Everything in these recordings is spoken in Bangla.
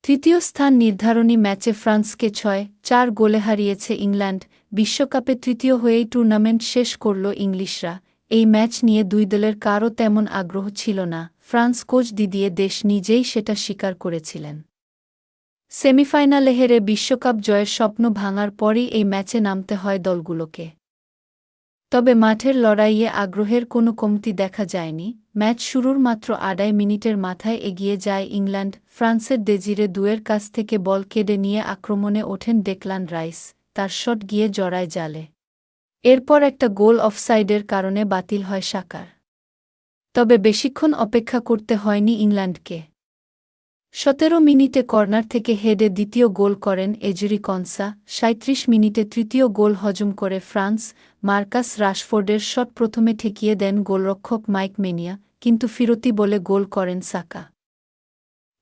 তৃতীয় স্থান নির্ধারণী ম্যাচে ফ্রান্সকে ৬-৪ গোলে হারিয়েছে ইংল্যান্ড। বিশ্বকাপে তৃতীয় হয়েই টুর্নামেন্ট শেষ করল ইংলিশরা। এই ম্যাচ নিয়ে দুই দলের কারও তেমন আগ্রহ ছিল না। ফ্রান্স কোচ দিদিয়ে দেশ নিজেই সেটা স্বীকার করেছিলেন। সেমিফাইনালে হেরে বিশ্বকাপ জয়ের স্বপ্ন ভাঙার পরই এই ম্যাচে নামতে হয় দলগুলোকে। তবে মাঠের লড়াইয়ে আগ্রহের কোনো কমতি দেখা যায়নি। ম্যাচ শুরুর মাত্র ২.৫ মিনিটের মাথায় এগিয়ে যায় ইংল্যান্ড। ফ্রান্সের দেজিরে দুয়ের কাছ থেকে বল কেড়ে নিয়ে আক্রমণে ওঠেন ডেকলান রাইস। তার শট গিয়ে জড়ায় জালে। এরপর একটা গোল অফসাইডের কারণে বাতিল হয় সাকার। তবে বেশিক্ষণ অপেক্ষা করতে হয়নি ইংল্যান্ডকে। ১৭ মিনিটে কর্নার থেকে হেডে দ্বিতীয় গোল করেন এজরি কনসা। ৩৭ মিনিটে তৃতীয় গোল হজম করে ফ্রান্স। মার্কাস রাশফোর্ডের শট প্রথমে ঠেকিয়ে দেন গোলরক্ষক মাইক মেনিয়া, কিন্তু ফিরতি বলে গোল করেন সাকা।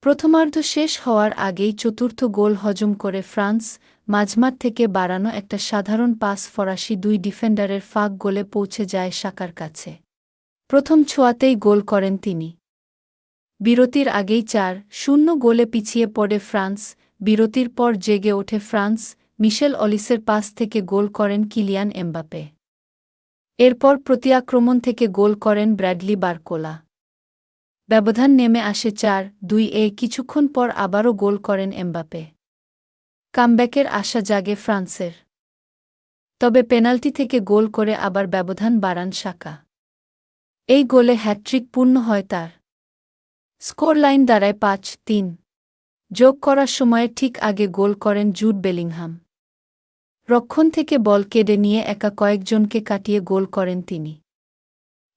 প্রথমার্ধ শেষ হওয়ার আগেই চতুর্থ গোল হজম করে ফ্রান্স। মাঝমাঠ থেকে বাড়ানো একটা সাধারণ পাস ফরাসি দুই ডিফেন্ডারের ফাঁক গোলে পৌঁছে যায় সাকার কাছে। প্রথম ছোঁয়াতেই গোল করেন তিনি। বিরতির আগেই ৪-০ গোলে পিছিয়ে পড়ে ফ্রান্স। বিরতির পর জেগে ওঠে ফ্রান্স। মিশেল অলিসের পাস থেকে গোল করেন কিলিয়ান এমবাপে। এরপর প্রতিআক্রমণ থেকে গোল করেন ব্র্যাডলি বারকোলা। ব্যবধান নেমে আসে ৪-২-এ। কিছুক্ষণ পর আবারও গোল করেন এমবাপে। কামব্যাকের আশা জাগে ফ্রান্সের। তবে পেনাল্টি থেকে গোল করে আবার ব্যবধান বাড়ান সাকা। এই গোলে হ্যাটট্রিক পূর্ণ হয় তার। স্কোর লাইন দাঁড়ায় ৫-৩। যোগ করার সময়ের ঠিক আগে গোল করেন জুড বেলিংহাম। রক্ষণ থেকে বল কেড়ে নিয়ে একা কয়েকজনকে কাটিয়ে গোল করেন তিনি।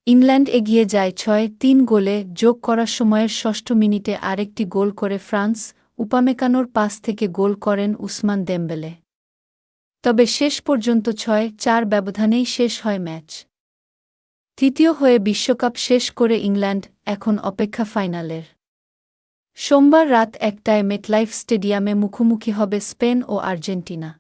ইংল্যান্ড এগিয়ে যায় ৬-৩ গোলে। যোগ করার সময়ের ৬ষ্ঠ মিনিটে আরেকটি গোল করে ফ্রান্স। উপামেকানোর পাস থেকে গোল করেন উসমান দেমবেলে। তবে শেষ পর্যন্ত ৬-৪ ব্যবধানেই শেষ হয় ম্যাচ। তৃতীয় হয়ে বিশ্বকাপ শেষ করে ইংল্যান্ড এখন অপেক্ষা ফাইনালের। সোমবার রাত ১টায় মেটলাইফ স্টেডিয়ামে মুখোমুখি হবে স্পেন ও আর্জেন্টিনা।